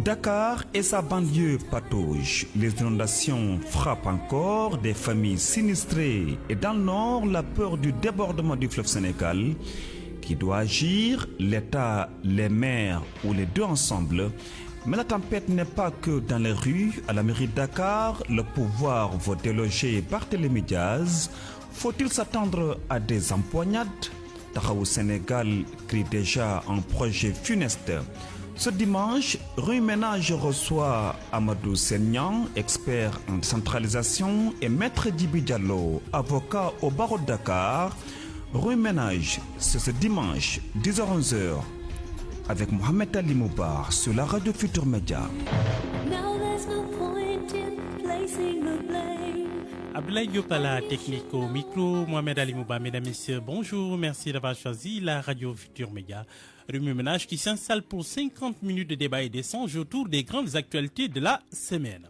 Dakar et sa banlieue patauge. Les inondations frappent encore des familles sinistrées. Et dans le nord, la peur du débordement du fleuve Sénégal. Qui doit agir, l'État, les maires ou les deux ensemble. Mais la tempête n'est pas que dans les rues. À la mairie de Dakar, le pouvoir veut déloger Barthélémy Diaz. Faut-il s'attendre à des empoignades? Taxawu Sénégal crie déjà un projet funeste. Ce dimanche, Rue Ménage reçoit Amadou Seignan, expert en centralisation, et Maître Djibi Diallo, avocat au barreau de Dakar. Rue Ménage, c'est ce dimanche, 10h-11h, avec Mohamed Ali Moubar sur la radio Futur Média. Abdoulaye Diop à la technique au micro, Mohamed Ali Mouba, mesdames et messieurs, bonjour, merci d'avoir choisi la radio Futur Média. Remue Ménage qui s'installe pour 50 minutes de débat et d'échange autour des grandes actualités de la semaine.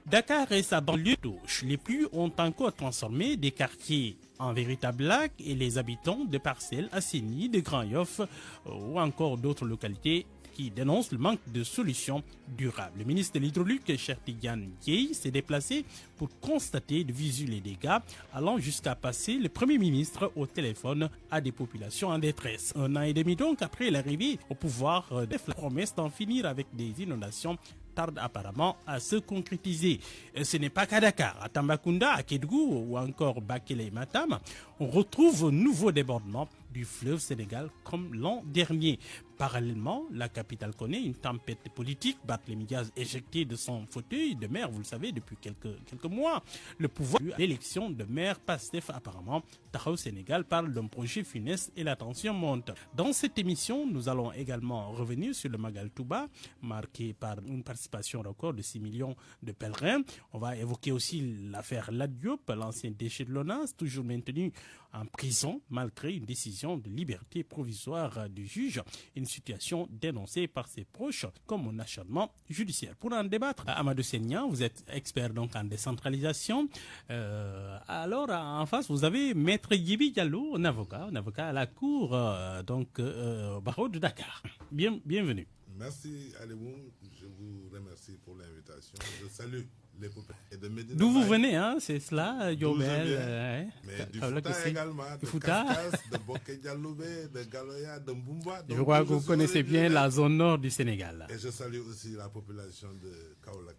Dakar et sa banlieue touche. Les pluies ont encore transformé des quartiers en véritables lacs et les habitants de parcelles assainies de Grand Yoff ou encore d'autres localités qui dénonce le manque de solutions durables. Le ministre de l'Hydraulique, Cheikh Tidiane Dièye, s'est déplacé pour constater de visu les dégâts, allant jusqu'à passer le Premier ministre au téléphone à des populations en détresse. Un an et demi donc après l'arrivée au pouvoir, la promesse d'en finir avec des inondations tarde apparemment à se concrétiser. Ce n'est pas qu'à Dakar, à Tambacounda, à Kédougou ou encore Bakelé et Matam, on retrouve un nouveau débordement du fleuve Sénégal comme l'an dernier. Parallèlement, la capitale connaît une tempête politique. Barthélémy Diaz éjecté de son fauteuil de maire, vous le savez, depuis quelques mois. Le pouvoir de l'élection de maire Pastef apparemment. Taxawu Sénégal parle d'un projet funeste et la tension monte. Dans cette émission, nous allons également revenir sur le Magal Touba, marqué par une participation record de 6 millions de pèlerins. On va évoquer aussi l'affaire Lat Diop, l'ancien déchet de l'ONAS, toujours maintenu en prison malgré une décision de liberté provisoire du juge. Une situation dénoncée par ses proches comme un acharnement judiciaire. Pour en débattre, Amadou Seignan, vous êtes expert donc en décentralisation. Alors en face, vous avez Maître Djibi Diallo, un avocat à la cour barreau de Dakar. Bienvenue. Merci Alimou, je vous remercie pour l'invitation. Je salue les populations de Médina. D'où vous venez, hein, c'est cela, Yobel. Mais du Fouta également, de Kaskas, de Boké Dialoubé, de Galoya, de Mboumba. Je crois que vous connaissez bien la zone nord du Sénégal. Et je salue aussi la population de Kaolack.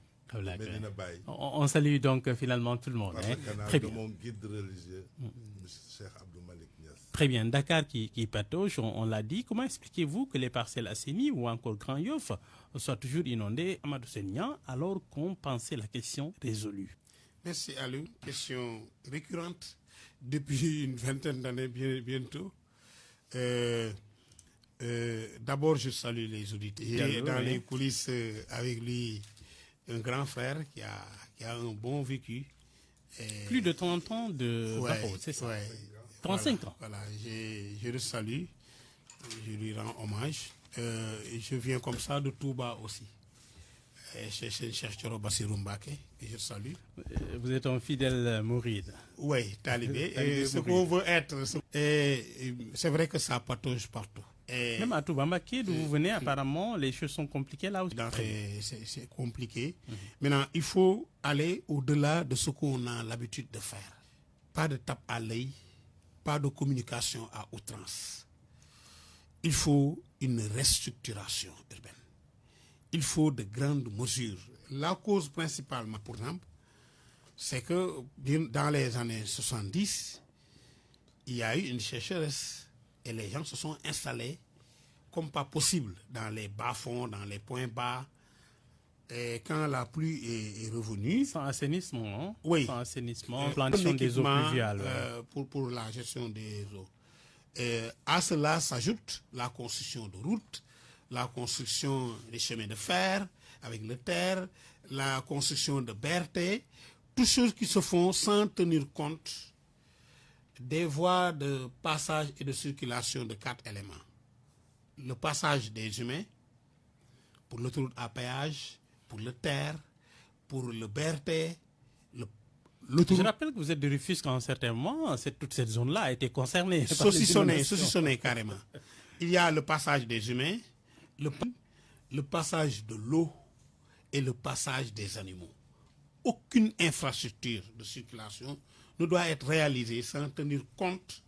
On salue donc finalement tout le monde. Très bien. De mon guide religieux, Cheikh Abdou Malik Niass. Très bien. Dakar qui patauge, on l'a dit. Comment expliquez-vous que les parcelles assainies ou encore Grand Yoff soient toujours inondées, Amadou Seignan, alors qu'on pensait la question résolue? Merci Alou. Question récurrente depuis une vingtaine d'années bientôt. D'abord, je salue les auditeurs. J'ai dans les coulisses avec lui un grand frère qui a un bon vécu. Plus de 30 ans de barreau, c'est ça? 35 ans. Voilà, je le salue, je lui rends hommage. Je viens comme ça de Touba aussi. Cheikh Thioro Bassirou Mbacké, que je salue. Vous êtes un fidèle mouride. Oui, talibé. Ce qu'on veut être. C'est vrai que ça patauge partout. Même à Touba Mbacké, d'où vous venez, apparemment, les choses sont compliquées là aussi. C'est compliqué. Maintenant, il faut aller au-delà de ce qu'on a l'habitude de faire. Pas de tape à l'œil, pas de communication à outrance. Il faut une restructuration urbaine. Il faut de grandes mesures. La cause principalement, pour exemple, c'est que dans les années 70, il y a eu une sécheresse. Et les gens se sont installés comme pas possible dans les bas-fonds, dans les points bas. Et quand la pluie est revenue... Sans assainissement, hein? Oui. Sans assainissement, plantation des eaux pluviales. Pour la gestion des eaux. Et à cela s'ajoute la construction de routes, la construction des chemins de fer avec le terre, la construction de BRT, toutes choses qui se font sans tenir compte des voies de passage et de circulation de 4 éléments. Le passage des humains, pour l'autoroute à péage, pour le terre, pour le BRT, Je rappelle que vous êtes de Rufisque en un certain moment, toute cette zone-là a été concernée. Saucissonnée carrément. Il y a le passage des humains, le passage de l'eau et le passage des animaux. Aucune infrastructure de circulation ne doit être réalisée sans tenir compte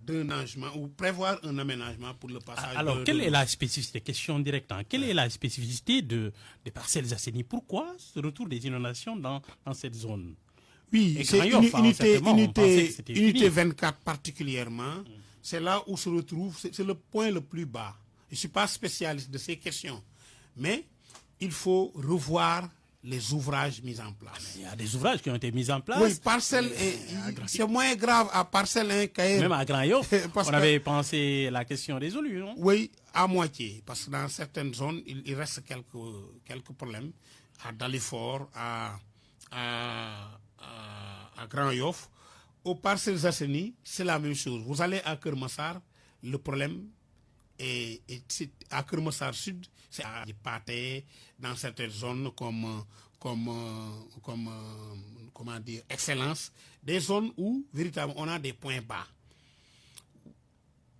d'un aménagement ou prévoir un aménagement pour le passage. Alors, quelle est la spécificité? Question directe. Quelle est la spécificité des parcelles assainies? Pourquoi ce retour des inondations dans cette zone? Oui, c'est unité 24 particulièrement. C'est là où se retrouve, c'est le point le plus bas. Je ne suis pas spécialiste de ces questions, mais il faut revoir les ouvrages mis en place. Il y a des ouvrages qui ont été mis en place. Oui, parcelle, c'est moins grave à Parcelles 1 qu'à... Même à Grand Yoff, on avait pensé la question résolue, non? Oui, à moitié, parce que dans certaines zones, il reste quelques problèmes. À Dalifort, à Grand Yoff. Aux Parcelles Assainies, c'est la même chose. Vous allez à Kermassar, le problème est à Kermassar Sud, c'est à Pathé, dans certaines zones comme comment dire, Excellence, des zones où véritablement on a des points bas.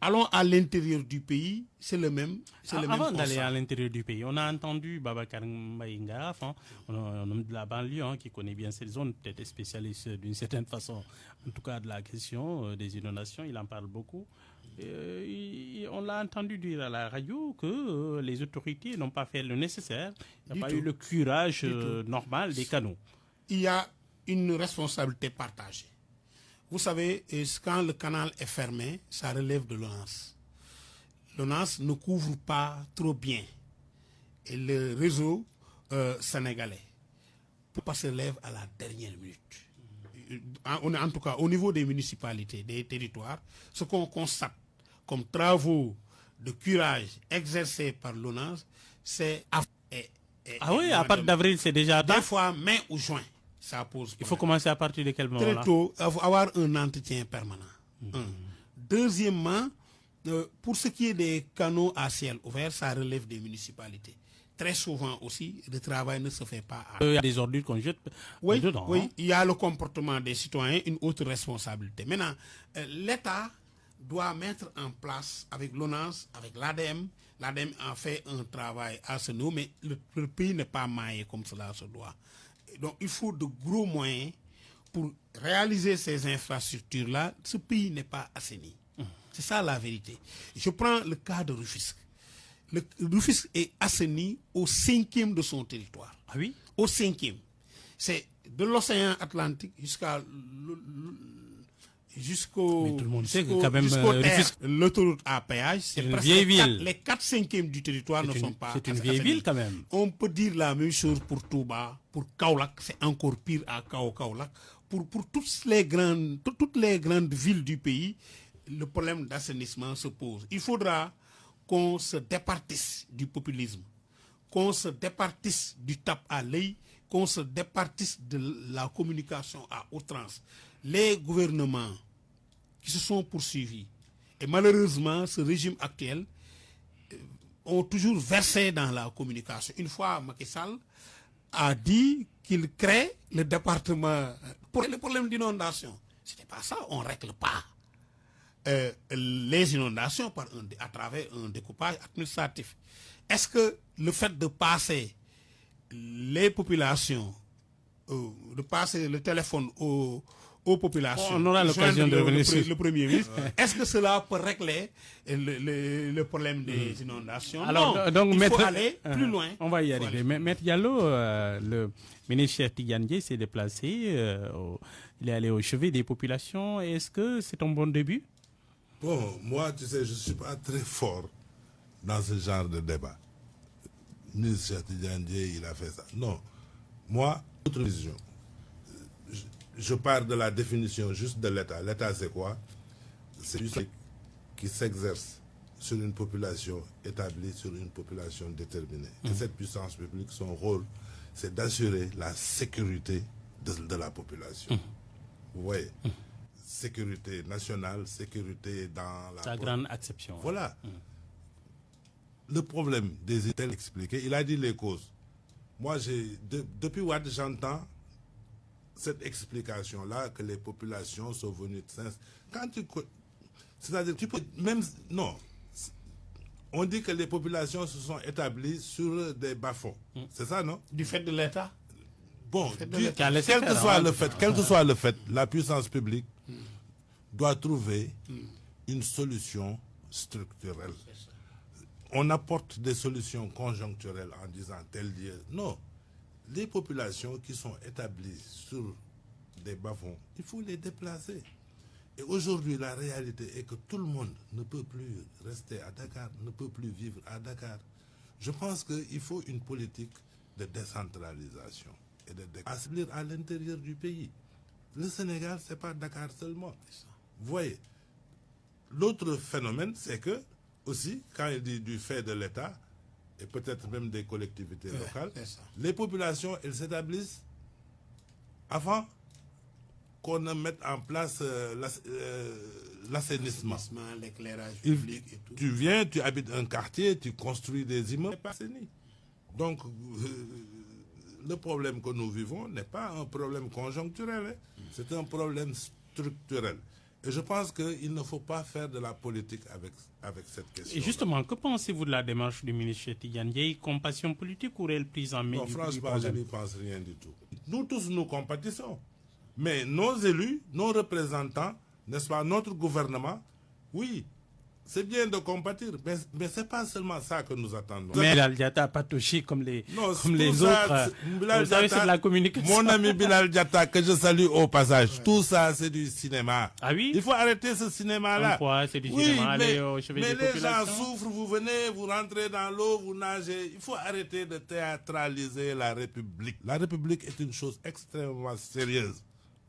Allons à l'intérieur du pays, c'est le même. Avant d'aller à l'intérieur du pays, on a entendu Babacar Mbaïnga, un homme de la banlieue qui connaît bien cette zone, peut-être spécialiste d'une certaine façon, en tout cas de la question des inondations, il en parle beaucoup. On l'a entendu dire à la radio que les autorités n'ont pas fait le nécessaire, il n'y a pas eu le curage normal des canaux. Il y a une responsabilité partagée. Vous savez, quand le canal est fermé, ça relève de l'ONAS. L'ONAS ne couvre pas trop bien. Et le réseau sénégalais se lève à la dernière minute. En tout cas, au niveau des municipalités, des territoires, ce qu'on constate comme travaux de curage exercés par l'ONAS, c'est... à partir d'avril, c'est déjà... Des fois, mai ou juin. Ça pose problème. Il faut commencer à partir de quel moment? Très tôt, avoir un entretien permanent. Deuxièmement, pour ce qui est des canaux à ciel ouvert, ça relève des municipalités. Très souvent aussi, le travail ne se fait pas. Il y a des ordures qu'on jette dedans. Oui, il y a le comportement des citoyens, une autre responsabilité. Maintenant, l'État doit mettre en place, avec l'ONAS, avec l'ADEME, l'ADEME a fait un travail à ce niveau, mais le pays n'est pas maillé comme cela se doit. Donc, il faut de gros moyens pour réaliser ces infrastructures-là. Ce pays n'est pas assaini. C'est ça la vérité. Je prends le cas de Rufisque. Le Rufisque est assaini au 5e de son territoire. Ah oui? Au 5e. C'est de l'océan Atlantique jusqu'au... Mais tout le monde sait que quand même l'autoroute à péage, c'est presque vieille ville. Les 4/5 du territoire ne sont pas... C'est une vieille ville quand même. On peut dire la même chose pour Touba, pour Kaolack, c'est encore pire à Kaolack. Pour toutes les grandes villes du pays, le problème d'assainissement se pose. Il faudra qu'on se départisse du populisme, qu'on se départisse du tape à l'œil, qu'on se départisse de la communication à outrance. Les gouvernements qui se sont poursuivis, et malheureusement ce régime actuel, ont toujours versé dans la communication. Une fois, Macky Sall a dit qu'il crée le département pour les problèmes d'inondation. Ce n'était pas ça, on ne règle pas les inondations à travers un découpage administratif. Est-ce que le fait de passer les populations, de passer le téléphone aux populations, on aura l'occasion de revenir sur le Premier ministre, est-ce que cela peut régler le problème des inondations? Alors, non, donc, il faut aller plus loin. On va y arriver. Maître Diallo, le ministre Cheikh Tidiane Dièye s'est déplacé, il est allé au chevet des populations. Est-ce que c'est un bon début? Bon, moi, tu sais, je ne suis pas très fort dans ce genre de débat. Le ministre Cheikh Tidiane Dièye, il a fait ça. Non. Moi, autre vision. Je pars de la définition juste de l'État. L'État, c'est quoi? C'est juste qui s'exerce sur une population établie, sur une population déterminée. Et cette puissance publique, son rôle, c'est d'assurer la sécurité de la population. Vous voyez? Sécurité nationale, sécurité dans la grande acception. Voilà. Le problème des États expliqué, il a dit les causes. Moi, depuis Ouad, j'entends cette explication-là que les populations sont venues... C'est-à-dire, tu peux même... Non. on dit que les populations se sont établies sur des bas-fonds. C'est ça, non? Du fait de l'État. Bon, quel que soit le fait, la puissance publique doit trouver une solution structurelle. On apporte des solutions conjoncturelles en disant tel lieu. Non. Les populations qui sont établies sur des bas-fonds, il faut les déplacer. Et aujourd'hui, la réalité est que tout le monde ne peut plus rester à Dakar, ne peut plus vivre à Dakar. Je pense qu'il faut une politique de décentralisation et de assouplir à l'intérieur du pays. Le Sénégal, ce n'est pas Dakar seulement. Vous voyez, l'autre phénomène, c'est que, aussi, quand il dit du fait de l'État, et peut-être même des collectivités locales, les populations, elles s'établissent avant qu'on ne mette en place l'assainissement. L'éclairage public et tout. Tu viens, tu habites un quartier, tu construis des immeubles. Donc, le problème que nous vivons n'est pas un problème conjoncturel, hein. C'est un problème structurel. Et je pense qu'il ne faut pas faire de la politique avec cette question. Et justement, que pensez-vous de la démarche du ministre Tidiane Dièye? Compassion politique ou réelle prise en main? Non, franchement, je n'y pense rien du tout. Nous tous, nous compatissons. Mais nos élus, nos représentants, n'est-ce pas, notre gouvernement, oui, c'est bien de compatir, mais ce n'est pas seulement ça que nous attendons. Mais Bilal Diatta n'a pas touché comme les autres. Bilal Diatta, c'est de la communication. Mon ami Bilal Diatta, que je salue au passage, tout ça c'est du cinéma. Ah oui? Il faut arrêter ce cinéma-là. C'est du cinéma, mais les gens souffrent, vous venez, vous rentrez dans l'eau, vous nagez. Il faut arrêter de théâtraliser la République. La République est une chose extrêmement sérieuse.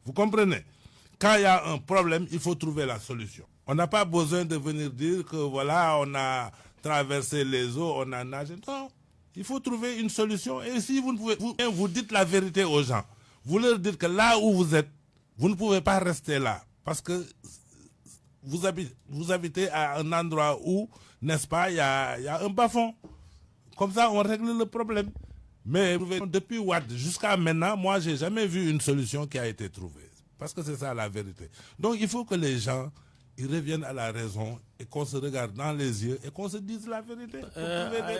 Vous comprenez? Quand il y a un problème, il faut trouver la solution. On n'a pas besoin de venir dire que voilà, on a traversé les eaux, on a nagé. Non, il faut trouver une solution. Et si vous ne pouvez, vous dites la vérité aux gens. Vous leur dites que là où vous êtes, vous ne pouvez pas rester là. Parce que vous habitez à un endroit où, n'est-ce pas, il y a un bas-fond. Comme ça, on règle le problème. Mais depuis Wade jusqu'à maintenant, moi, je n'ai jamais vu une solution qui a été trouvée. Parce que c'est ça la vérité. Donc, il faut que les gens ils reviennent à la raison et qu'on se regarde dans les yeux et qu'on se dise la vérité.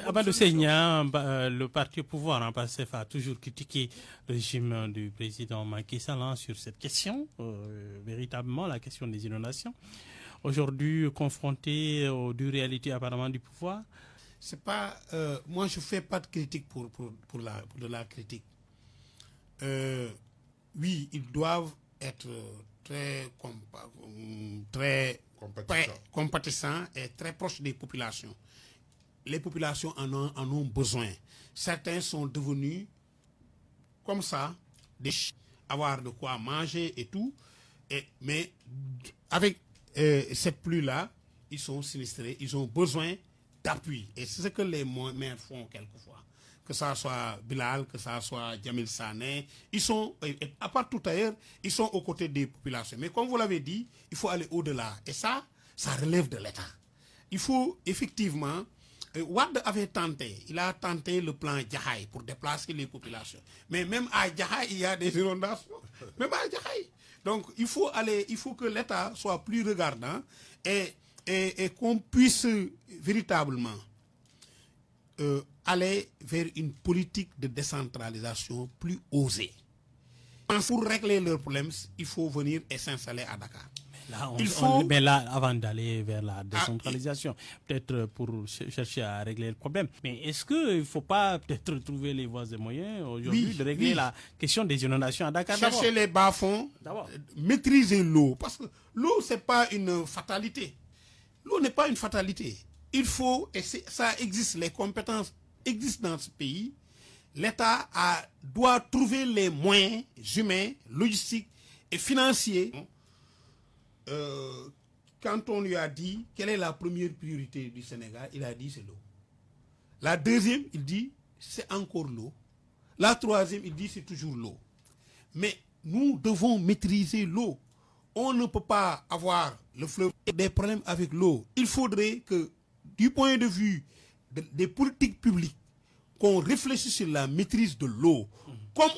Amadou Seigna, le parti au pouvoir en passé a toujours critiqué le régime du président Macky Sall sur cette question, véritablement la question des inondations. Aujourd'hui, confronté aux dures réalités apparemment du pouvoir. C'est pas, moi, je ne fais pas de critique pour de la critique. Oui, ils doivent être très compatissants et très proches des populations. Les populations en ont besoin. Certains sont devenus comme ça, avoir de quoi manger et tout. Mais avec cette pluie-là, ils sont sinistrés, ils ont besoin d'appui. Et c'est ce que les maires font quelquefois. Que ça soit Bilal, que ça soit Djamil Sané, ils sont, à part tout ailleurs, ils sont aux côtés des populations. Mais comme vous l'avez dit, il faut aller au-delà. Et ça relève de l'État. Il faut effectivement... Wade avait tenté, il a tenté le plan Djahaï pour déplacer les populations. Mais même à Djahaï, il y a des inondations. Même à Djahaï. Donc il faut que l'État soit plus regardant et qu'on puisse véritablement aller vers une politique de décentralisation plus osée. Pour régler leurs problèmes, il faut venir et s'installer à Dakar. Mais là, avant d'aller vers la décentralisation, peut-être pour chercher à régler le problème, mais est-ce qu'il ne faut pas peut-être trouver les voies et moyens aujourd'hui de régler la question des inondations à Dakar? Chercher les bas-fonds, maîtriser l'eau, parce que l'eau, ce n'est pas une fatalité. L'eau n'est pas une fatalité. Il faut, et ça existe, les compétences existent dans ce pays, l'État doit trouver les moyens humains, logistiques et financiers. Quand on lui a dit quelle est la première priorité du Sénégal, il a dit c'est l'eau. La deuxième, il dit c'est encore l'eau. La troisième, il dit c'est toujours l'eau. Mais nous devons maîtriser l'eau. On ne peut pas avoir le fleuve et des problèmes avec l'eau. Il faudrait que, du point de vue des politiques publiques, qu'on réfléchisse sur la maîtrise de l'eau. Comme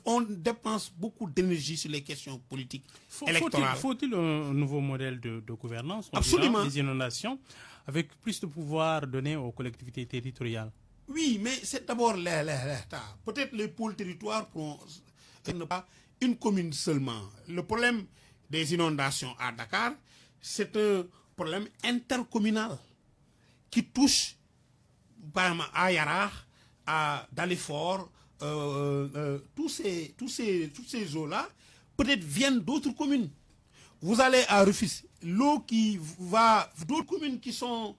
on dépense beaucoup d'énergie sur les questions politiques électorales. Faut-il un nouveau modèle de gouvernance? Absolument. Les inondations avec plus de pouvoir donné aux collectivités territoriales. Oui, mais c'est d'abord l'État. Peut-être les pôles territoires pourront ne pas une commune seulement. Le problème des inondations à Dakar, c'est un problème intercommunal qui touche par exemple à Yara, à Dalifort, tous ces eaux-là peut-être viennent d'autres communes. Vous allez à Rufisque, l'eau qui va d'autres communes qui sont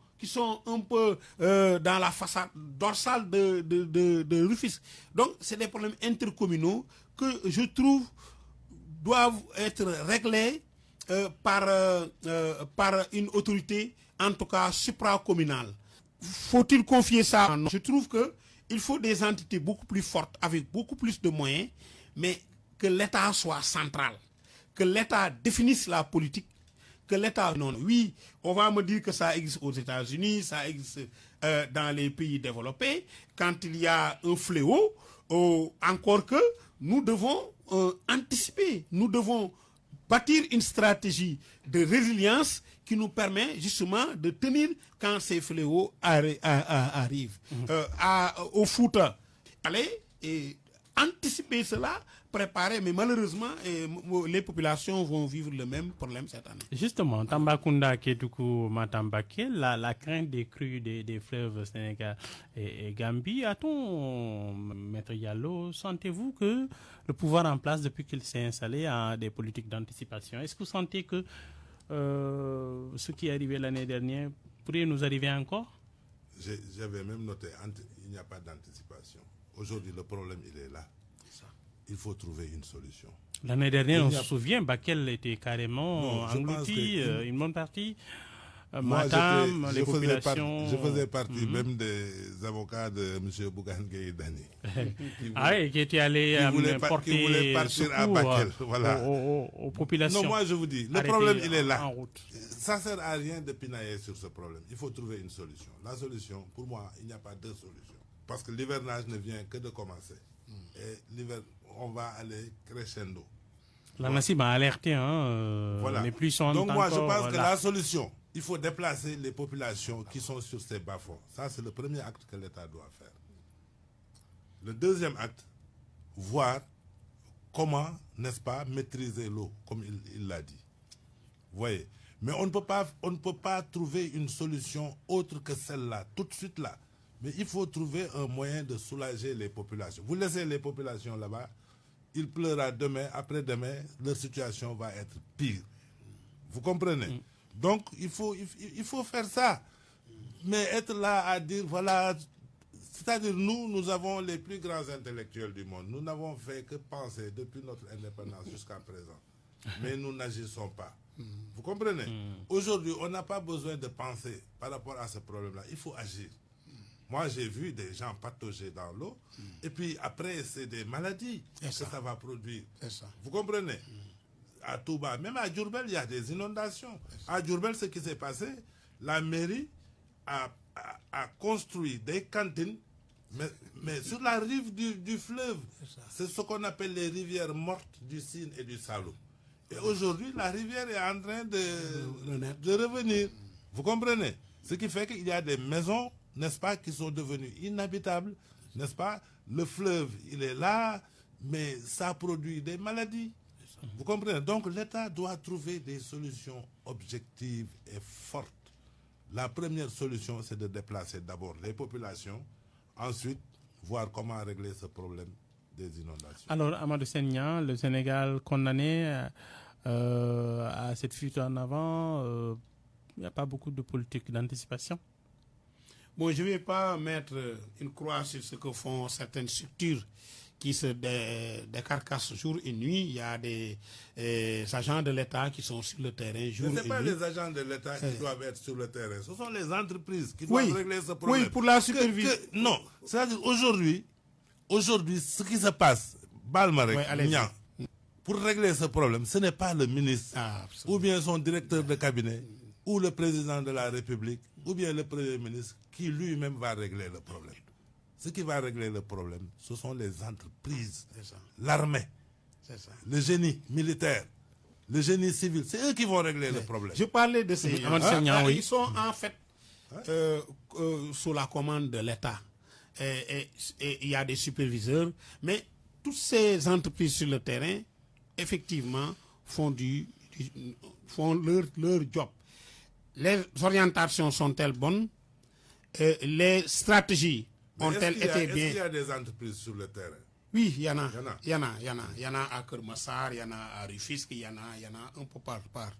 un peu dans la façade dorsale de Rufisque. Donc, c'est des problèmes intercommunaux que je trouve doivent être réglés par une autorité, en tout cas supracommunale. Faut-il confier ça? Je trouve qu'il faut des entités beaucoup plus fortes, avec beaucoup plus de moyens, mais que l'État soit central, que l'État définisse la politique, que l'État... Non, oui, on va me dire que ça existe aux États-Unis, ça existe dans les pays développés. Quand il y a un fléau, encore que nous devons anticiper, nous devons bâtir une stratégie de résilience qui nous permet justement de tenir quand ces fléaux arrivent. Au Fouta, aller et anticiper cela, préparer, mais malheureusement, les populations vont vivre le même problème cette année. Justement, Tambacounda, Kédougou, Matambaké, la crainte des crues des fleuves Sénégal et Gambie, a-t-on, Maître Diallo, sentez-vous que le pouvoir en place depuis qu'il s'est installé a des politiques d'anticipation? Est-ce que vous sentez que ce qui est arrivé l'année dernière pourrait nous arriver encore? J'avais même noté, il n'y a pas d'anticipation. Aujourd'hui, le problème, il est là. Il faut trouver une solution. L'année dernière, on se souvient, Bakel était carrément englouti, une bonne partie. Matam, les populations... Je faisais partie même des avocats de M. Bougane Gueye Dany. Qui était allé porter qui voulait partir à Bakel, voilà. aux populations. Non, moi je vous dis, le problème il est là. Ça ne sert à rien de pinailler sur ce problème. Il faut trouver une solution. La solution, pour moi, il n'y a pas deux solutions. Parce que l'hivernage ne vient que de commencer. Et l'hiver, on va aller crescendo. La NACIM a alerté, voilà. Les pluies sont donc moi encore, je pense que la solution, il faut déplacer les populations qui sont sur ces bas-fonds. Ça c'est le premier acte que l'État doit faire. Le deuxième acte, voir comment, n'est-ce pas, maîtriser l'eau, comme il l'a dit. Vous voyez. Mais on ne peut pas trouver une solution autre que celle-là, tout de suite là. Mais il faut trouver un moyen de soulager les populations. Vous laissez les populations là-bas, il pleura demain, après-demain, leur situation va être pire. Vous comprenez? Donc, il faut faire ça. Mais être là à dire, voilà, c'est-à-dire nous avons les plus grands intellectuels du monde. Nous n'avons fait que penser depuis notre indépendance jusqu'à présent. Mais nous n'agissons pas. Vous comprenez? Aujourd'hui, on n'a pas besoin de penser par rapport à ce problème-là. Il faut agir. Moi, j'ai vu des gens patauger dans l'eau, et puis après, c'est des maladies que ça va produire. Vous comprenez? À Touba, même à Diourbel, il y a des inondations. À Diourbel, ce qui s'est passé, la mairie a construit des cantines, mais sur la rive du fleuve. C'est ce qu'on appelle les rivières mortes du Sine et du Saloum. Et aujourd'hui, la rivière est en train de revenir. Vous comprenez? Ce qui fait qu'il y a des maisons, n'est-ce pas, qui sont devenues inhabitables, n'est-ce pas? Le fleuve, il est là, mais ça produit des maladies. Vous comprenez? Donc l'État doit trouver des solutions objectives et fortes. La première solution, c'est de déplacer d'abord les populations, ensuite voir comment régler ce problème des inondations. Alors, Amadou Seignan, le Sénégal condamné à cette fuite en avant, il n'y a pas beaucoup de politique d'anticipation? Bon, je ne vais pas mettre une croix sur ce que font certaines structures qui se décarcassent jour et nuit. Il y a des agents de l'État qui sont sur le terrain jour et nuit. Ce n'est pas les agents de l'État qui doivent être sur le terrain. Ce sont les entreprises qui doivent régler ce problème. Oui, pour la supervision. Non, c'est-à-dire aujourd'hui, ce qui se passe, Balmarek, pour régler ce problème, ce n'est pas le ministre ou bien son directeur de cabinet ou le président de la République ou bien le Premier ministre qui lui-même va régler le problème. Ce qui va régler le problème, ce sont les entreprises, l'armée, le génie militaire, le génie civil. C'est eux qui vont régler le problème. Je parlais de ces gens. Ils sont en fait sous la commande de l'État. Et il y a des superviseurs, mais toutes ces entreprises sur le terrain, effectivement, font leur job. Les orientations sont-elles bonnes? Les stratégies ont-elles été bien? Est-ce qu'il y a des entreprises sur le terrain? Oui, il y en a. Il y en a à Kermassar, il y en a à Rufisque, il y en a un peu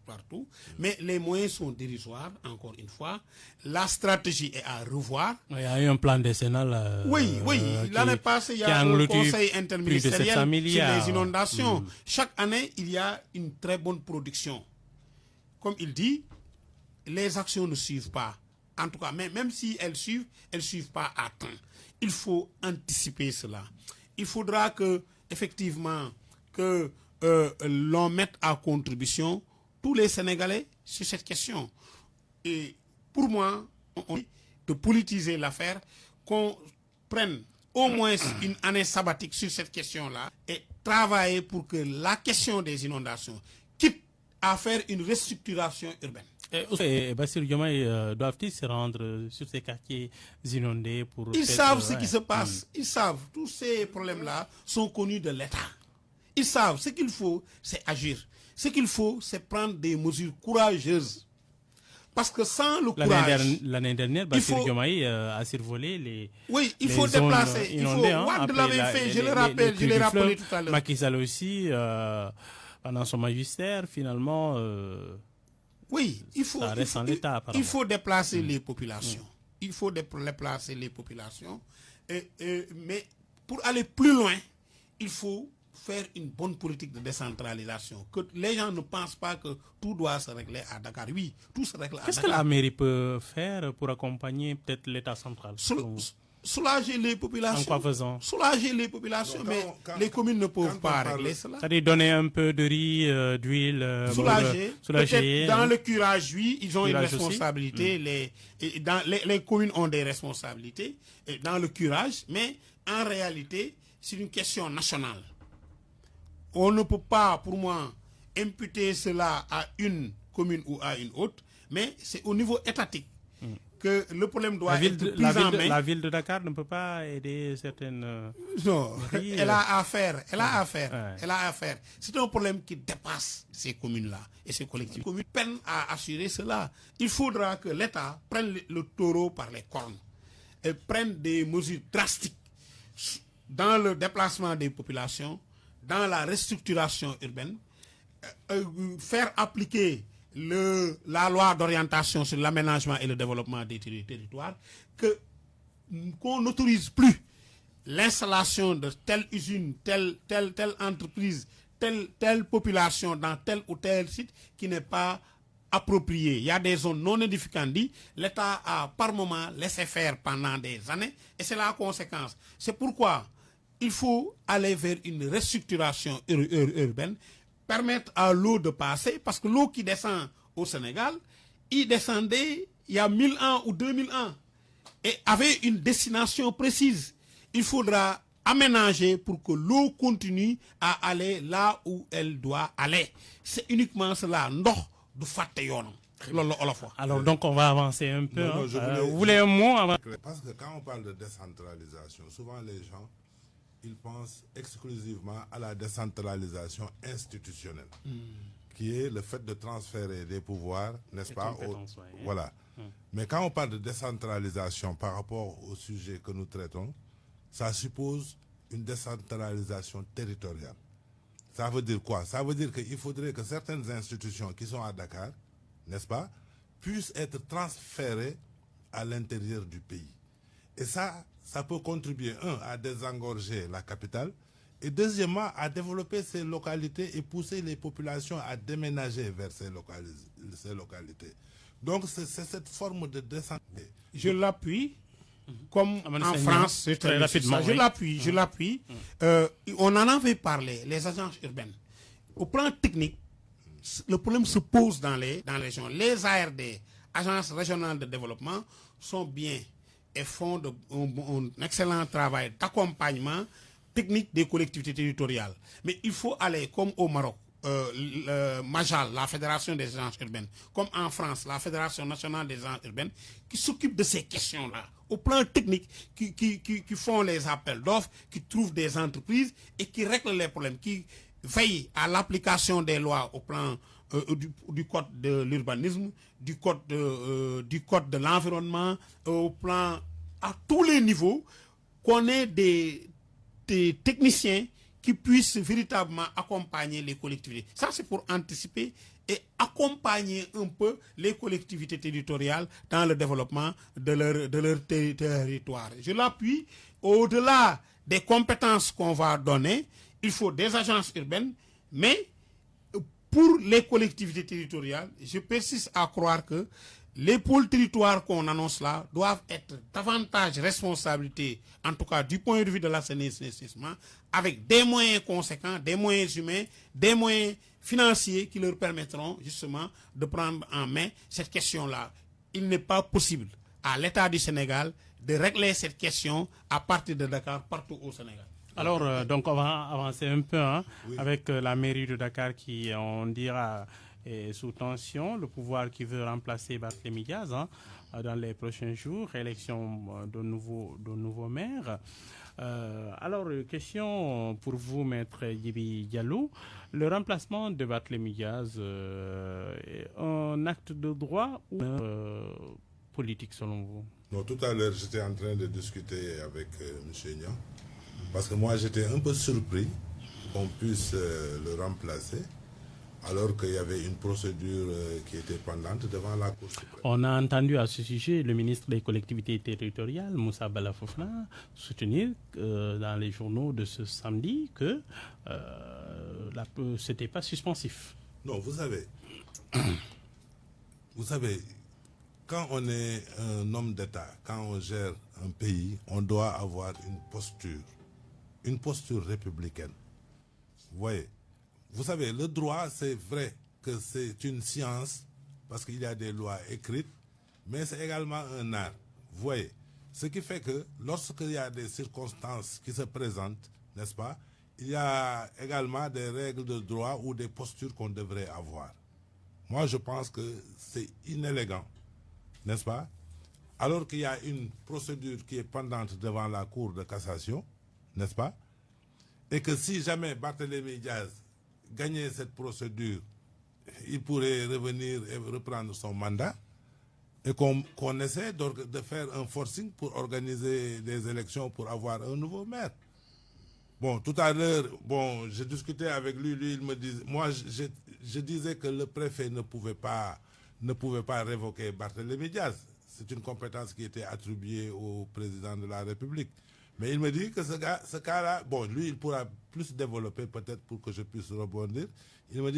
partout. Mais les moyens sont dérisoires, encore une fois. La stratégie est à revoir. Il y a eu un plan décennal. Oui. L'année passée, il y a un conseil interministériel sur les inondations. Chaque année, il y a une très bonne production. Comme il dit, les actions ne suivent pas. En tout cas, même si elles suivent pas à temps. Il faut anticiper cela. Il faudra effectivement que l'on mette à contribution tous les Sénégalais sur cette question. Et pour moi, de politiser l'affaire, qu'on prenne au moins une année sabbatique sur cette question-là et travailler pour que la question des inondations, quitte à faire une restructuration urbaine. Et Bassirou Diomaye doivent-ils se rendre sur ces quartiers inondés pour... Ils savent ce qui se passe. Ils savent. Tous ces problèmes-là sont connus de l'État. Ils savent. Ce qu'il faut, c'est agir. Ce qu'il faut, c'est prendre des mesures courageuses. Parce que sans le courage... L'année dernière, Bassirou Diomaye a survolé les... Oui, il faut déplacer. Inondés, Wade l'avait fait, je le rappelle, je l'ai rappelé tout à l'heure. Macky Sall aussi, pendant son magistère, finalement... Oui, il faut déplacer les populations. Il faut déplacer les populations. Mais pour aller plus loin, il faut faire une bonne politique de décentralisation. Que les gens ne pensent pas que tout doit se régler à Dakar. Oui, tout se règle à Dakar. Qu'est-ce que la mairie peut faire pour accompagner peut-être l'État central? Soulager les populations. En quoi faisant? Soulager les populations, mais les communes ne peuvent pas régler cela. C'est-à-dire donner un peu de riz, d'huile. Soulager. Dans le curage, oui, ils ont une responsabilité. Les communes ont des responsabilités dans le curage, mais en réalité, c'est une question nationale. On ne peut pas, pour moi, imputer cela à une commune ou à une autre, mais c'est au niveau étatique que le problème doit être pris en main. La ville de Dakar ne peut pas aider certaines... Non, elle a à faire. C'est un problème qui dépasse ces communes-là et ces collectivités. Les communes peinent à assurer cela. Il faudra que l'État prenne le taureau par les cornes et prenne des mesures drastiques dans le déplacement des populations, dans la restructuration urbaine, faire appliquer la loi d'orientation sur l'aménagement et le développement des territoires, qu'on n'autorise plus l'installation de telle usine, telle entreprise, telle population dans tel ou tel site qui n'est pas approprié. Il y a des zones non édificantes. L'État a par moment laissé faire pendant des années et c'est la conséquence. C'est pourquoi il faut aller vers une restructuration urbaine, permettre à l'eau de passer, parce que l'eau qui descend au Sénégal, il descendait il y a 1000 ans ou 2000 ans et avait une destination précise. Il faudra aménager pour que l'eau continue à aller là où elle doit aller. C'est uniquement cela. Alors donc on va avancer un peu. Vous voulez un mot avant? Parce que quand on parle de décentralisation, souvent les gens ils pensent exclusivement à la décentralisation institutionnelle, qui est le fait de transférer des pouvoirs, n'est-ce pas, voilà. Mais quand on parle de décentralisation par rapport au sujet que nous traitons, ça suppose une décentralisation territoriale. Ça veut dire quoi? Ça veut dire qu'il faudrait que certaines institutions qui sont à Dakar, n'est-ce pas, puissent être transférées à l'intérieur du pays. Et ça peut contribuer, à désengorger la capitale, et deuxièmement, à développer ces localités et pousser les populations à déménager vers ces localités. Donc, c'est cette forme de décentralisation. Je l'appuie, comme en France, très rapidement. Je l'appuie. On en avait parlé, les agences urbaines. Au plan technique, le problème se pose dans les régions. Les ARD, agences régionales de développement, sont bien et font un excellent travail d'accompagnement technique des collectivités territoriales. Mais il faut aller comme au Maroc, Majal, la Fédération des agences urbaines, comme en France, la Fédération nationale des agences urbaines, qui s'occupent de ces questions-là, au plan technique, qui font les appels d'offres, qui trouvent des entreprises et qui règlent les problèmes, qui veillent à l'application des lois au plan du code de l'urbanisme, du code de l'environnement, au plan à tous les niveaux, qu'on ait des techniciens qui puissent véritablement accompagner les collectivités. Ça, c'est pour anticiper et accompagner un peu les collectivités territoriales dans le développement de leur territoire. Je l'appuie, au-delà des compétences qu'on va donner, il faut des agences urbaines, mais pour les collectivités territoriales, je persiste à croire que les pôles territoires qu'on annonce là doivent être davantage responsabilités, en tout cas du point de vue de l'assainissement, avec des moyens conséquents, des moyens humains, des moyens financiers qui leur permettront justement de prendre en main cette question-là. Il n'est pas possible à l'État du Sénégal de régler cette question à partir de Dakar partout au Sénégal. Alors, donc on va avancer un peu avec la mairie de Dakar qui, on dira, est sous tension, le pouvoir qui veut remplacer Barthélémy Diaz dans les prochains jours, élection de nouveaux maires. Alors, question pour vous, Maître Djibi Diallo. Le remplacement de Barthélémy Diaz est un acte de droit ou politique selon vous? Non, tout à l'heure, j'étais en train de discuter avec M. Nian, parce que moi, j'étais un peu surpris qu'on puisse le remplacer, alors qu'il y avait une procédure qui était pendante devant la Cour suprême. On a entendu à ce sujet le ministre des collectivités territoriales, Moussa Bala Fofana, soutenir dans les journaux de ce samedi que c'était pas suspensif. Non, vous savez, quand on est un homme d'État, quand on gère un pays, on doit avoir une posture républicaine. Vous voyez? Vous savez, le droit, c'est vrai que c'est une science, parce qu'il y a des lois écrites, mais c'est également un art. Vous voyez, ce qui fait que lorsqu'il y a des circonstances qui se présentent, n'est-ce pas, il y a également des règles de droit ou des postures qu'on devrait avoir. Moi, je pense que c'est inélégant, n'est-ce pas, alors qu'il y a une procédure qui est pendante devant la Cour de cassation, n'est-ce pas, et que si jamais Barthélémy Diaz gagner cette procédure, il pourrait revenir et reprendre son mandat, et qu'on essaie de faire un forcing pour organiser des élections pour avoir un nouveau maire. Bon, tout à l'heure, j'ai discuté avec lui, il me disait, moi je disais que le préfet ne pouvait pas révoquer Barthélémy Diaz. C'est une compétence qui était attribuée au président de la République. Mais il me dit que ce cas-là, lui, il pourra plus développer peut-être pour que je puisse rebondir. Il me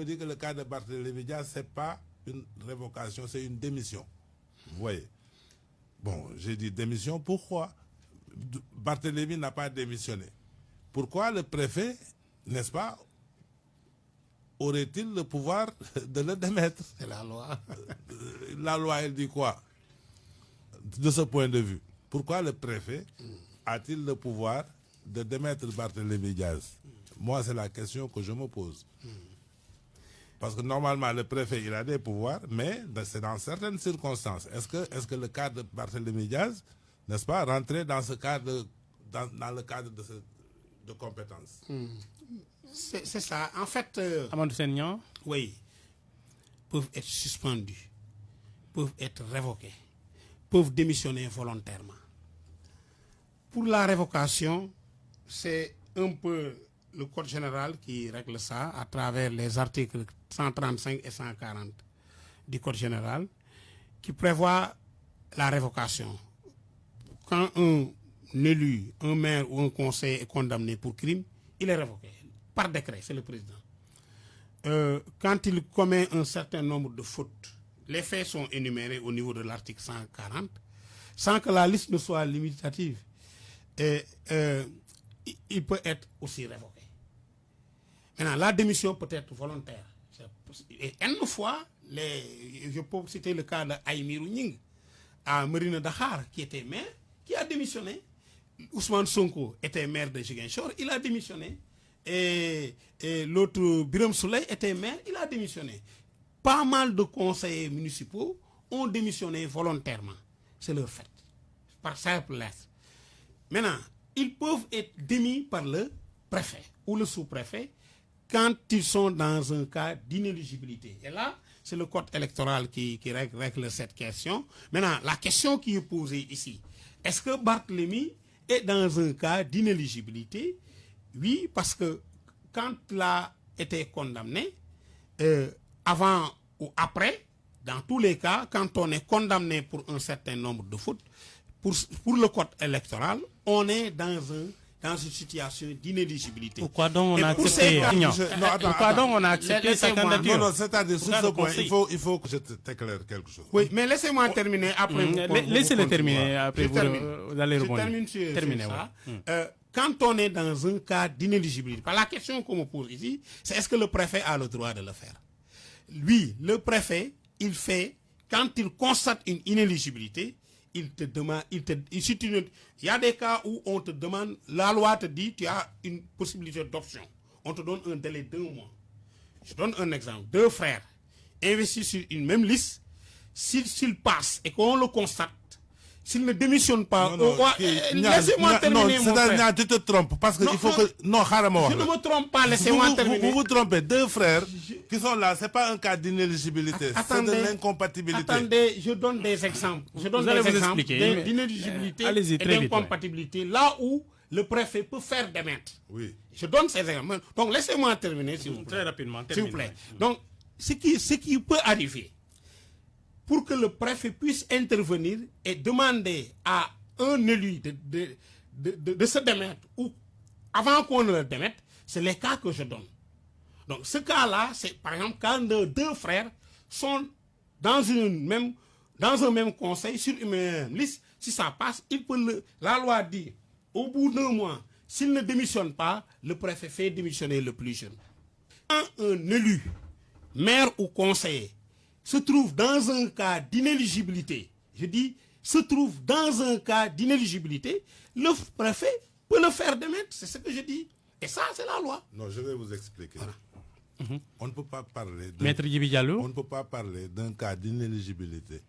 dit que le cas de Barthélémy Diaz, ce n'est pas une révocation, c'est une démission. Vous voyez? Bon, j'ai dit démission, pourquoi? Barthélémy n'a pas démissionné. Pourquoi le préfet, n'est-ce pas, aurait-il le pouvoir de le démettre? C'est la loi. La loi, elle dit quoi? De ce point de vue, pourquoi le préfet a-t-il le pouvoir de démettre Barthélémy Diaz? Moi, c'est la question que je me pose. Parce que normalement, le préfet, il a des pouvoirs, mais c'est dans certaines circonstances. Est-ce que le cas de Barthélémy Diaz, n'est-ce pas, rentrait dans ce cadre, dans le cadre de compétences? C'est ça. En fait, Amadou Seignan, oui, peuvent être suspendus, peuvent être révoqués, peuvent démissionner volontairement. Pour la révocation, c'est un peu le Code général qui règle ça à travers les articles 135 et 140 du Code général qui prévoit la révocation. Quand un élu, un maire ou un conseil est condamné pour crime, il est révoqué par décret, c'est le président. Quand il commet un certain nombre de fautes, les faits sont énumérés au niveau de l'article 140 sans que la liste ne soit limitative. Il peut être aussi révoqué. Maintenant, la démission peut être volontaire. Et une fois, je peux citer le cas d'Aïmirou Nying à Marina Dakhar, qui était maire, qui a démissionné. Ousmane Sonko était maire de Ziguinchor, il a démissionné. et l'autre, Birame Souleye, était maire, il a démissionné. Pas mal de conseillers municipaux ont démissionné volontairement. C'est leur fait. Par simple lettre. Maintenant, ils peuvent être démis par le préfet ou le sous-préfet quand ils sont dans un cas d'inéligibilité. Et là, c'est le code électoral qui règle cette question. Maintenant, la question qui est posée ici, est-ce que Barthélemy est dans un cas d'inéligibilité? Oui, parce que quand il a été condamné, avant ou après, dans tous les cas, quand on est condamné pour un certain nombre de fautes, pour le code électoral, on est dans une situation d'inéligibilité. Pourquoi donc on a accepté Pourquoi donc on a accepté sa candidature? Non, c'est-à-dire, sur ce point, il faut que je t'éclaire quelque chose. Oui, mais laissez-moi terminer après. Laissez-le terminer, après vous allez rebondir. Je termine sur ça. Quand on est dans un cas d'inéligibilité, la question qu'on me pose ici, c'est est-ce que le préfet a le droit de le faire? Oui, le préfet, il fait, quand il constate une inéligibilité, il te demande, il y a des cas où on te demande, la loi te dit, tu as une possibilité d'option. On te donne un délai de 2 mois. Je donne un exemple. 2 frères investis sur une même liste, s'ils passent et qu'on le constate, s'ils ne démissionnent pas, laissez-moi terminer, mon frère. Tu te trompes, parce que il faut que... Non, carrément. Je ne me trompe pas, laissez-moi terminer. Vous vous trompez, 2 frères qui sont là, c'est pas un cas d'inéligibilité, c'est de l'incompatibilité. Attendez, je donne des exemples. Je donne des exemples d'inéligibilité et d'incompatibilité, là où le préfet peut faire démettre. Oui. Je donne ces exemples. Donc, laissez-moi terminer, s'il vous plaît. Très rapidement, s'il vous plaît. Donc, ce qui peut arriver, pour que le préfet puisse intervenir et demander à un élu de se démettre, ou avant qu'on ne le démette, c'est les cas que je donne. Donc ce cas-là, c'est par exemple quand 2 frères sont dans un même conseil, sur une même liste, si ça passe, la loi dit, au bout d'1 mois, s'il ne démissionne pas, le préfet fait démissionner le plus jeune. Quand un élu, maire ou conseiller, se trouve dans un cas d'inéligibilité, je dis, se trouve dans un cas d'inéligibilité, le préfet peut le faire démettre, c'est ce que je dis. Et ça, c'est la loi. Non, je vais vous expliquer. Voilà. On ne peut pas parler Maître Djibi Diallo. On ne peut pas parler d'un cas d'inéligibilité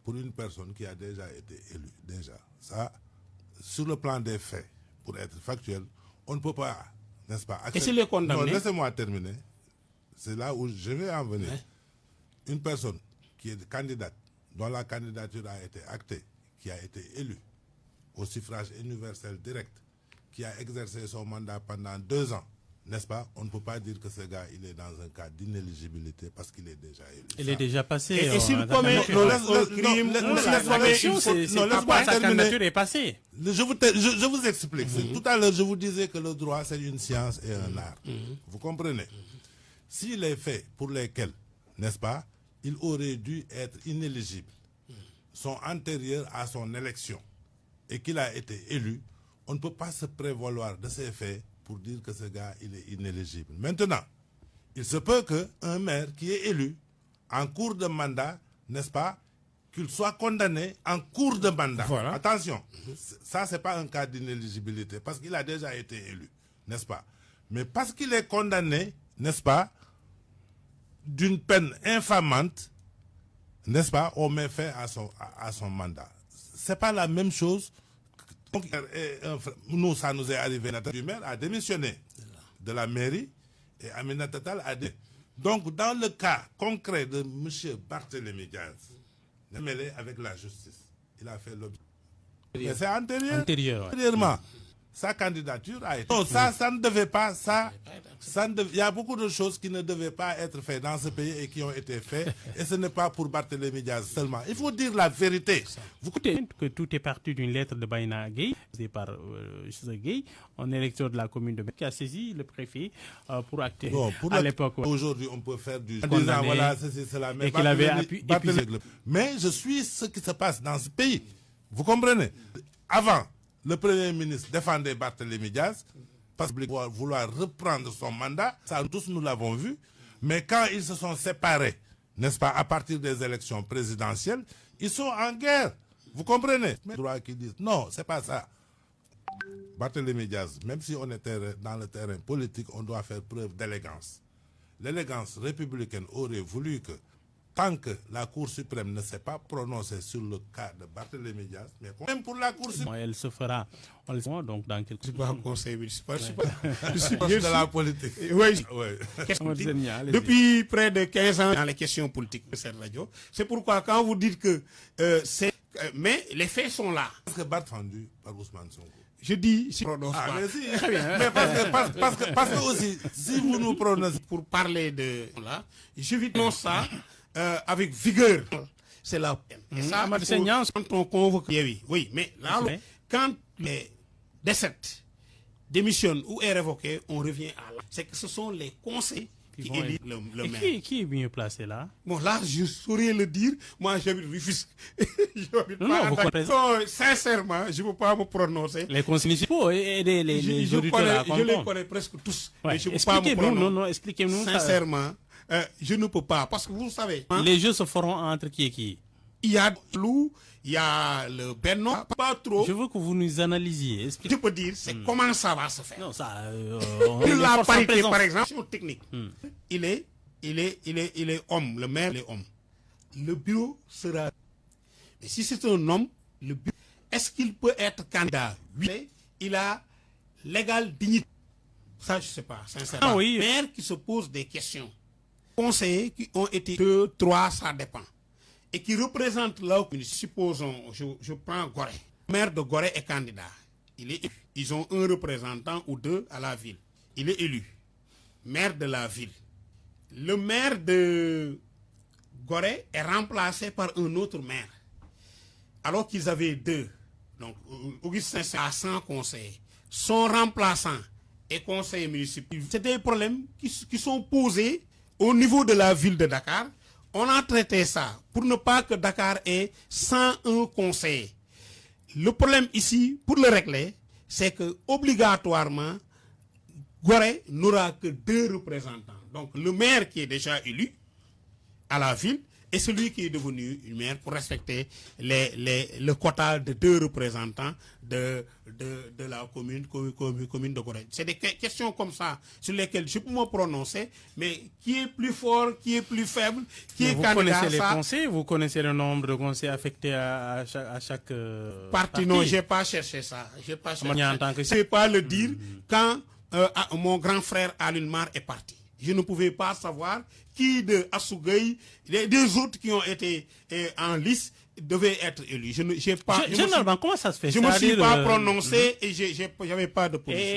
pour une personne qui a déjà été élue. Déjà, ça, sur le plan des faits, pour être factuel, on ne peut pas, n'est-ce pas? Et s'il est condamné? Non, laissez-moi terminer. C'est là où je vais en venir. Une personne qui est candidate, dont la candidature a été actée, qui a été élue au suffrage universel direct, qui a exercé son mandat pendant 2 ans, n'est-ce pas? On ne peut pas dire que ce gars, il est dans un cas d'inéligibilité parce qu'il est déjà élu. Il est déjà passé. Et s'il commet un crime, sa candidature est passée. Je vous explique. Tout à l'heure, je vous disais que le droit, c'est une science et un art. Vous comprenez? Si les faits pour lesquels, n'est-ce pas, il aurait dû être inéligible, sont antérieurs à son élection et qu'il a été élu, on ne peut pas se prévaloir de ces faits pour dire que ce gars, il est inéligible. Maintenant, il se peut qu'un maire qui est élu en cours de mandat, n'est-ce pas, qu'il soit condamné en cours de mandat. Voilà. Attention, ça, ce n'est pas un cas d'inéligibilité parce qu'il a déjà été élu, n'est-ce pas? Mais parce qu'il est condamné, n'est-ce pas, d'une peine infamante, n'est-ce pas, on met fin à son mandat. Ce n'est pas la même chose. Donc, nous, ça nous est arrivé. Du maire a démissionné de la mairie et Aminata Tall a démissionné. Donc, dans le cas concret de M. Barthélemy Diaz, il est mêlé avec la justice. Il a fait l'objet. Mais c'est antérieurement. Sa candidature a été... Non, ça ne devait pas... Il y a beaucoup de choses qui ne devaient pas être faites dans ce pays et qui ont été faites. Et ce n'est pas pour Barthélemy Diaz seulement. Il faut dire la vérité. Vous écoutez que tout est parti d'une lettre de Baïna Gueye, par Gueye, un électeur de la commune de Bek, qui a saisi le préfet pour acter à l'époque. Aujourd'hui, on peut faire du... disant, voilà, c'est cela. Mais, mais je suis ce qui se passe dans ce pays. Vous comprenez? Avant... Le Premier ministre défendait Barthélemy Diaz parce qu'il vouloir reprendre son mandat. Ça, tous nous l'avons vu. Mais quand ils se sont séparés, n'est-ce pas, à partir des élections présidentielles, ils sont en guerre. Vous comprenez? Les droits qui disent non, c'est pas ça. Barthélémy Diaz, même si on était dans le terrain politique, on doit faire preuve d'élégance. L'élégance républicaine aurait voulu que, tant que la Cour suprême ne s'est pas prononcée sur le cas de Barthélémy Diaz, mais même pour la Cour suprême... Elle se fera, on le sait, donc dans quelques... Je ne suis pas un conseil municipal, je suis de la politique. Oui, ouais. Depuis près de 15 ans dans les questions politiques de cette radio. C'est pourquoi quand vous dites que c'est... mais les faits sont là. Est-ce que Barthélémy défendu par Ousmane Sonko? Je dis, si prononce pas. Mais si. Mais parce que aussi, si vous nous prononcez... Pour parler de là, je vis ça avec vigueur. C'est la peine. Et ça, quand on convoque... Oui, mais là, quand les décès démissionnent ou est révoqué, on revient à là. C'est que ce sont les conseils qui élisent le maire. Qui est mieux placé là? Bon, là, je saurais le dire. Moi, j'habite Rufisque. Sincèrement, je ne peux pas me prononcer. Les conseils municipaux et les auditeurs je les connais presque tous. Ouais. Mais je ne peux pas me prononcer. Expliquez-nous. Sincèrement, je ne peux pas. Parce que vous savez... Les jeux se feront entre qui et qui? Il y a Lou, il y a le Benno, pas trop. Je veux que vous nous analysiez. Je peux dire, c'est comment ça va se faire. Non, ça... la parité, par exemple, technique. Il est homme, le maire est homme. Le bureau sera... Mais si c'est un homme, le bureau, est-ce qu'il peut être candidat? Oui, il a l'égale dignité. Ça, je ne sais pas, sincèrement. Ah oui. Maire qui se pose des questions. Conseillers qui ont été 2, 3, ça dépend. Et qui représentent là, supposons, je prends Gorée. Le maire de Gorée est candidat. Ils ont un représentant ou deux à la ville. Il est élu. Maire de la ville. Le maire de Gorée est remplacé par un autre maire. Alors qu'ils avaient 2. Donc, Augustin a 100 conseillers. Son remplaçant est conseiller municipal. C'est des problèmes qui sont posés au niveau de la ville de Dakar. On a traité ça pour ne pas que Dakar ait 101 conseillers. Le problème ici, pour le régler, c'est que obligatoirement, Gorée n'aura que 2 représentants. Donc le maire qui est déjà élu à la ville et celui qui est devenu maire pour respecter le quota de 2 représentants de la commune de Gorée. C'est des questions comme ça sur lesquelles je peux me prononcer, mais qui est plus fort, qui est plus faible, qui est candidat. Vous connaissez les conseils, vous connaissez le nombre de conseils affectés à chaque parti. Non, je n'ai pas cherché ça. Je ne sais pas le dire quand mon grand frère Alunmar est parti. Je ne pouvais pas savoir qui de Assougay, des autres qui ont été en liste, devaient être élus. Généralement, comment ça se fait? Je ne me suis pas prononcé et je n'avais pas de position.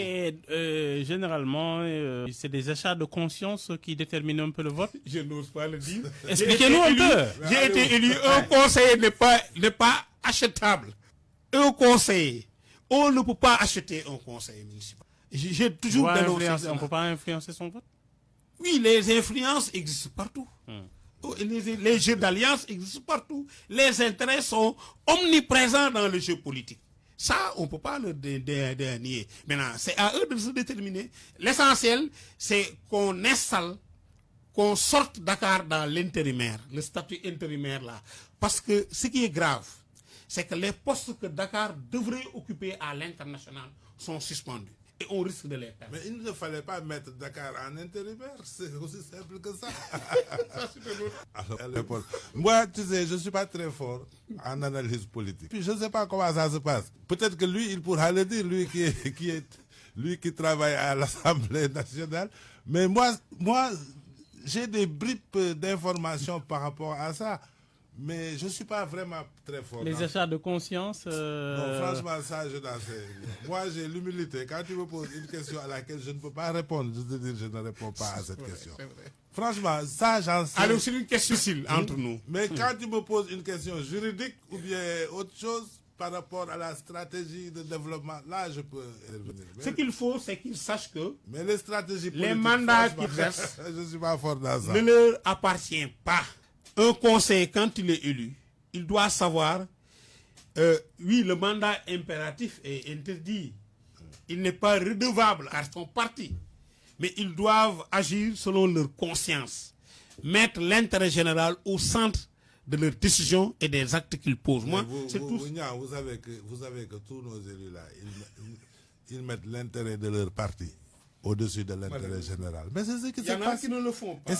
Et généralement, c'est des achats de conscience qui déterminent un peu le vote? Je n'ose pas le dire. Expliquez-nous un peu. J'ai été élu. Un conseiller n'est pas achetable. Un conseiller. On ne peut pas acheter un conseiller municipal. J'ai toujours dénoncé ça. On ne peut pas influencer son vote? Oui, les influences existent partout. Les jeux d'alliance existent partout. Les intérêts sont omniprésents dans le jeu politique. Ça, on ne peut pas le nier. Maintenant, c'est à eux de se déterminer. L'essentiel, c'est qu'on installe, qu'on sorte Dakar dans l'intérimaire, le statut intérimaire là. Parce que ce qui est grave, c'est que les postes que Dakar devrait occuper à l'international sont suspendus. Et on risque de les perdre. Mais il ne fallait pas mettre Dakar en intérimaire. C'est aussi simple que ça. Alors, moi, tu sais, je ne suis pas très fort en analyse politique. Puis je ne sais pas comment ça se passe. Peut-être que lui, il pourra le dire, lui qui travaille à l'Assemblée nationale. Mais moi, j'ai des bribes d'informations par rapport à ça. Mais je ne suis pas vraiment très fort. Les achats de conscience... Non, franchement, ça, je n'en sais. Moi, j'ai l'humilité. Quand tu me poses une question à laquelle je ne peux pas répondre, je te dis je ne réponds pas à cette question. Franchement, ça, j'en sais. Alors, c'est une question facile entre nous. Mais quand tu me poses une question juridique ou bien autre chose par rapport à la stratégie de développement, là, je peux revenir. Ce qu'il faut, c'est qu'ils sachent que mais les stratégies politiques, les mandats qu'ils restent, je ne suis pas fort dans ça. Ne leur appartient pas. Un conseiller, quand il est élu, il doit savoir, oui, le mandat impératif est interdit. Il n'est pas redevable à son parti. Mais ils doivent agir selon leur conscience. Mettre l'intérêt général au centre de leurs décisions et des actes qu'ils posent. Moi, c'est tout. Vous savez que tous nos élus là, ils mettent l'intérêt de leur parti au-dessus de l'intérêt général. Mais c'est ce qui se passe. Il y en a qui ne le font pas. Et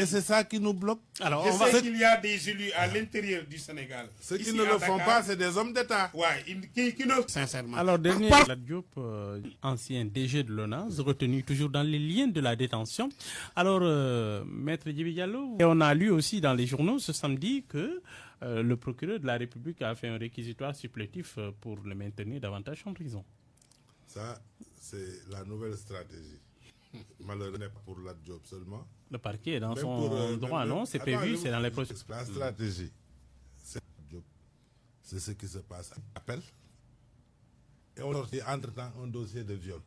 c'est ça qui nous bloque. Alors, je sais qu'il y a des élus à l'intérieur du Sénégal. Ceux qui ne le font pas, c'est des hommes d'État. Ouais, qui ne... Sincèrement. Alors, dernier, Lat Diop, ancien DG de l'ONAS, retenu toujours dans les liens de la détention. Alors, Maître Djibi Diallo, et on a lu aussi dans les journaux ce samedi que le procureur de la République a fait un réquisitoire supplétif pour le maintenir davantage en prison. Ça, c'est la nouvelle stratégie. Malheureusement, pour Lat Diop seulement. Le parquet est dans son droit, non? C'est prévu, c'est dans les procédures. La stratégie, c'est ce qui se passe à l'appel. Et on sortit entre-temps un dossier de viol.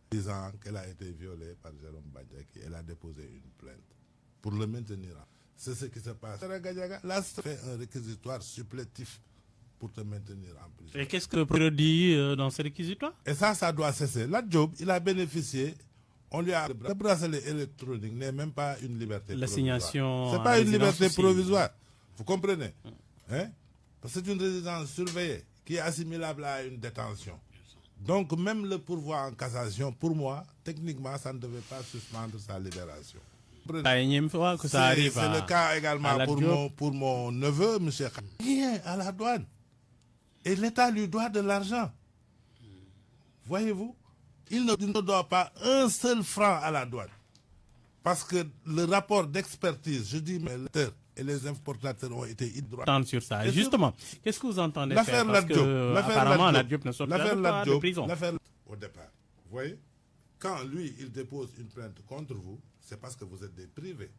Disant qu'elle a été violée par Jérôme Badiaki, elle a déposé une plainte pour le maintenir. C'est ce qui se passe. Là, ça fait un réquisitoire supplétif pour te maintenir en prison. Et qu'est-ce que le procureur dit dans ce réquisitoire? Et ça doit cesser. Lat Diop, il a bénéficié, on lui a... Le bracelet électronique n'est même pas une liberté L'assignation. C'est pas une liberté provisoire. Vous comprenez? Hein? Parce que c'est une résidence surveillée qui est assimilable à une détention. Donc même le pourvoi en cassation, pour moi, techniquement, ça ne devait pas suspendre sa libération. La énième fois que ça arrive. C'est le cas également pour mon neveu, M. Rien à la douane. Et l'État lui doit de l'argent. Voyez-vous, il ne doit pas un seul franc à la douane. Parce que le rapport d'expertise, je dis, mais et les importateurs ont été hydroalcooliques. Sur ça. Et justement, qu'est-ce que vous entendez faire? Parce que apparemment, Lat Diop ne sortira pas de prison. Au départ, vous voyez, quand lui, il dépose une plainte contre vous, c'est parce que vous êtes des privés.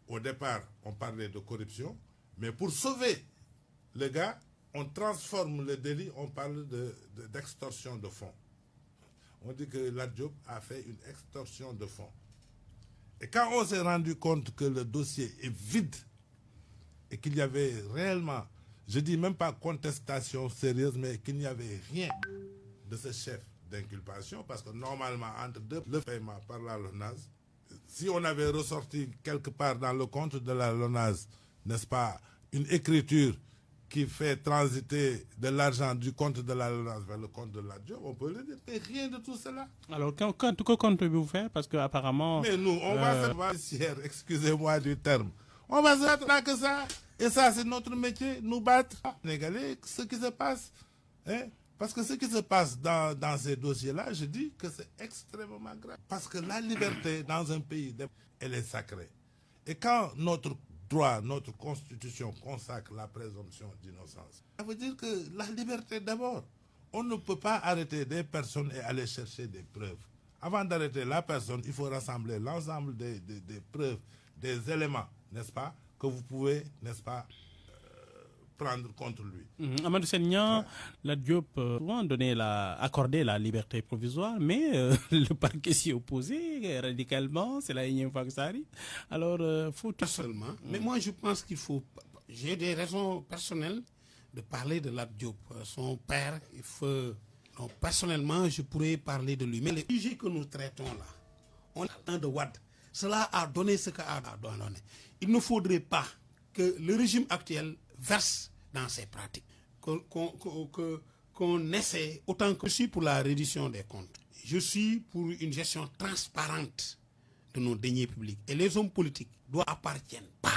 Au départ, on parlait de corruption, mais pour sauver le gars, on transforme le délit, on parle d'extorsion de fonds. On dit que Lat Diop a fait une extorsion de fonds. Et quand on s'est rendu compte que le dossier est vide et qu'il y avait réellement, je dis même pas contestation sérieuse, mais qu'il n'y avait rien de ce chef d'inculpation, parce que normalement, entre deux, le paiement par la LONASE, si on avait ressorti quelque part dans le compte de la LONASE, n'est-ce pas, une écriture qui fait transiter de l'argent du compte de la LONASE vers le compte de Lat Diop, on peut le dire, mais rien de tout cela. Alors, que comptez-vous faire? Parce qu'apparemment... Mais nous, on va se faire, excusez-moi du terme, on va se battre là que ça, et ça c'est notre métier, nous battre, négaler ce qui se passe. Hein? Parce que ce qui se passe dans ces dossiers-là, je dis que c'est extrêmement grave. Parce que la liberté dans un pays, elle est sacrée. Et quand notre droit, notre constitution consacre la présomption d'innocence, ça veut dire que la liberté d'abord. On ne peut pas arrêter des personnes et aller chercher des preuves. Avant d'arrêter la personne, il faut rassembler l'ensemble des preuves, des éléments, n'est-ce pas, que vous pouvez, n'est-ce pas, prendre contre lui. Amadou Seignan, Lat Diop a accordé la liberté provisoire, mais le parquet s'y est opposé radicalement, c'est la énième fois que ça arrive. Alors, faut tout seulement. Mais moi, je pense qu'il faut... J'ai des raisons personnelles de parler de Lat Diop. Son père, il faut... Donc, personnellement, je pourrais parler de lui. Mais les sujets que nous traitons là, on a de Wade. Cela a donné ce qu'a donné. Il ne faudrait pas que le régime actuel verse dans ces pratiques. Qu'on essaie, autant que je suis pour la reddition des comptes, je suis pour une gestion transparente de nos deniers publics. Et les hommes politiques appartiennent pas.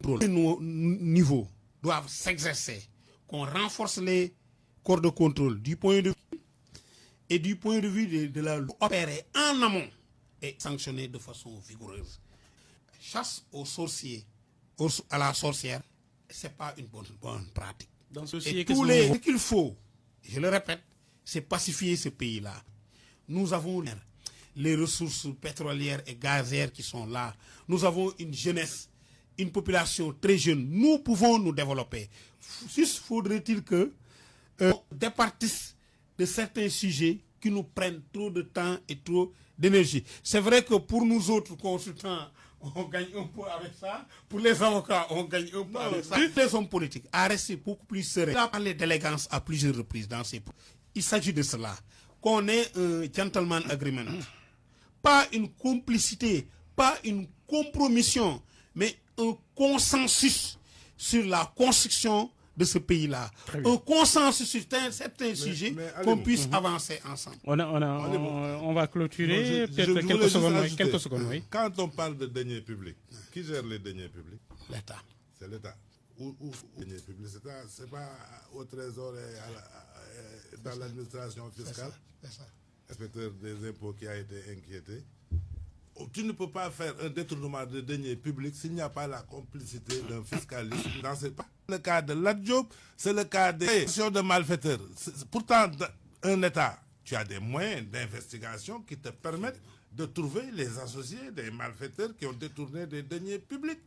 Nos niveaux doivent s'exercer. Qu'on renforce les corps de contrôle du point de vue et du point de vue de la loi, opérer en amont et sanctionner de façon vigoureuse. Chasse aux sorciers, à la sorcière, c'est pas une bonne pratique. Dans ce ce qu'il faut, je le répète, c'est pacifier ce pays-là. Nous avons les ressources pétrolières et gazières qui sont là. Nous avons une jeunesse, une population très jeune. Nous pouvons nous développer. Juste faudrait-il que départisse de certains sujets qui nous prennent trop de temps et trop d'énergie. C'est vrai que pour nous autres consultants, on gagne un peu avec ça. Pour les avocats, on gagne un peu avec ça. Les hommes politiques à rester beaucoup plus sereins. Il a parlé d'élégance à plusieurs reprises dans ces... Il s'agit de cela. Qu'on ait un gentleman agreement. Pas une complicité, pas une compromission, mais un consensus sur la construction de ce pays-là, un consensus sur certains sujets, qu'on puisse avancer ensemble. On va clôturer peut-être quelques secondes. Oui. Quand on parle de deniers publics, qui gère les deniers publics? L'État. C'est l'État. Ou deniers publics, c'est pas au Trésor et dans l'administration fiscale. C'est ça. Inspecteur des impôts qui a été inquiété. Tu ne peux pas faire un détournement de deniers publics s'il n'y a pas la complicité d'un fiscaliste. C'est pas le cas de Lat Diop, c'est le cas des actions de malfaiteurs. Pourtant, un État, tu as des moyens d'investigation qui te permettent de trouver les associés des malfaiteurs qui ont détourné des deniers publics.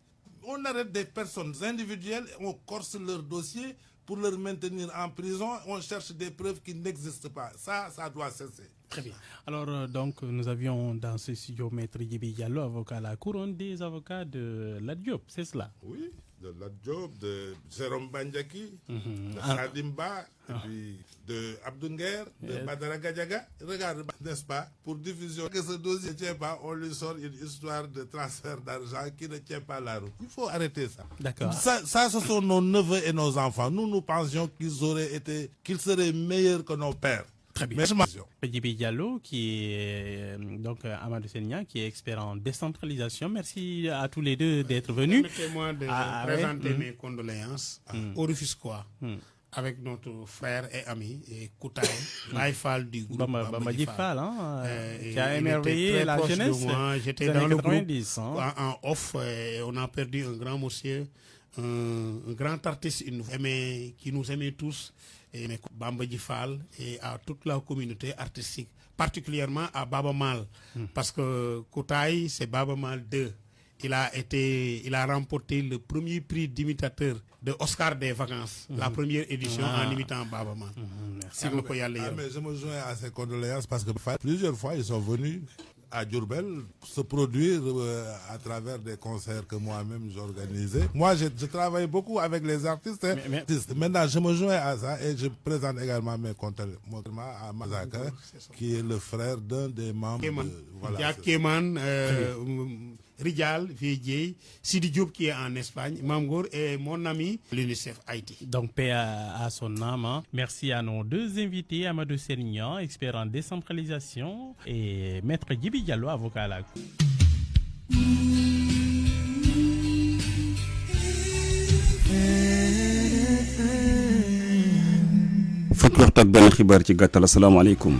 On arrête des personnes individuelles, on corse leur dossier pour leur maintenir en prison, on cherche des preuves qui n'existent pas. Ça doit cesser. Très bien. Alors, donc, nous avions dans ce studio Maître Djibi Diallo, avocat à la couronne des avocats de Lat Diop, c'est cela? Oui, de Lat Diop, de Jérôme Bandiaki, de Sadimba, et puis de Abdounger, de Badara Gadiaga. Regarde, n'est-ce pas, pour diffusion, que ce dossier ne tient pas, on lui sort une histoire de transfert d'argent qui ne tient pas la route. Il faut arrêter ça. D'accord. Ça, ce sont nos neveux et nos enfants. Nous pensions qu'ils seraient meilleurs que nos pères. Très bien. Djibi Diallo, qui est donc Amadou Senia, qui est expert en décentralisation. Merci à tous les deux d'être venus. Permettez-moi de présenter mes condoléances au Rufisquois, avec notre frère et ami Koutaï, Maïfal du groupe Bambadji Fall, qui a il émerveillé était très la proche de jeunesse. moi. J'étais dans le 90, groupe en off, et on a perdu un grand monsieur, un grand artiste qui nous aimait tous, et Bambadji Fall, et à toute la communauté artistique, particulièrement à Baba Mal, parce que Koutaï, c'est Baba Mal 2. Il a remporté le premier prix d'imitateur de Oscar des vacances, la première édition en imitant Baba Mal. Merci beaucoup. Mais je me joins à ces condoléances parce que plusieurs fois ils sont venus à Diourbel se produire à travers des concerts que moi-même j'organisais. Moi, je travaille beaucoup avec les artistes. Maintenant, je me joins à ça et je présente également mes condoléances à Mazaka, qui est le frère d'un des membres. Il y a Kéman, Rijal, Viejé, Sidi Diop qui est en Espagne, Mamgour et mon ami l'UNICEF Haïti. Donc, paix à son âme. Merci à nos deux invités, Amadou Senia, expert en décentralisation, et Maître Djibi Diallo, avocat à la Cour. fukki waxtu ak benn xibaar ci gàttal asalaamaaleykum.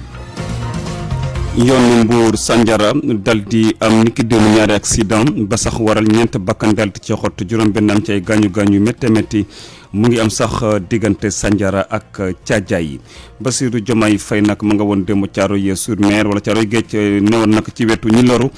yoonu Mbour Sandiara dal di am niki démb ñaari accident ba sax waral ñeent bakkan dal di ci xott juróom-benn am ci ay gaañu-gaañu métti mu ngi am sax diggante Sandiara ak Thiadiaye. Bassirou Diomaye Faye nag ma nga woon démb Thiaroye sur Mer wala Thiaroye Géej newoon nag ci wetu ñi loru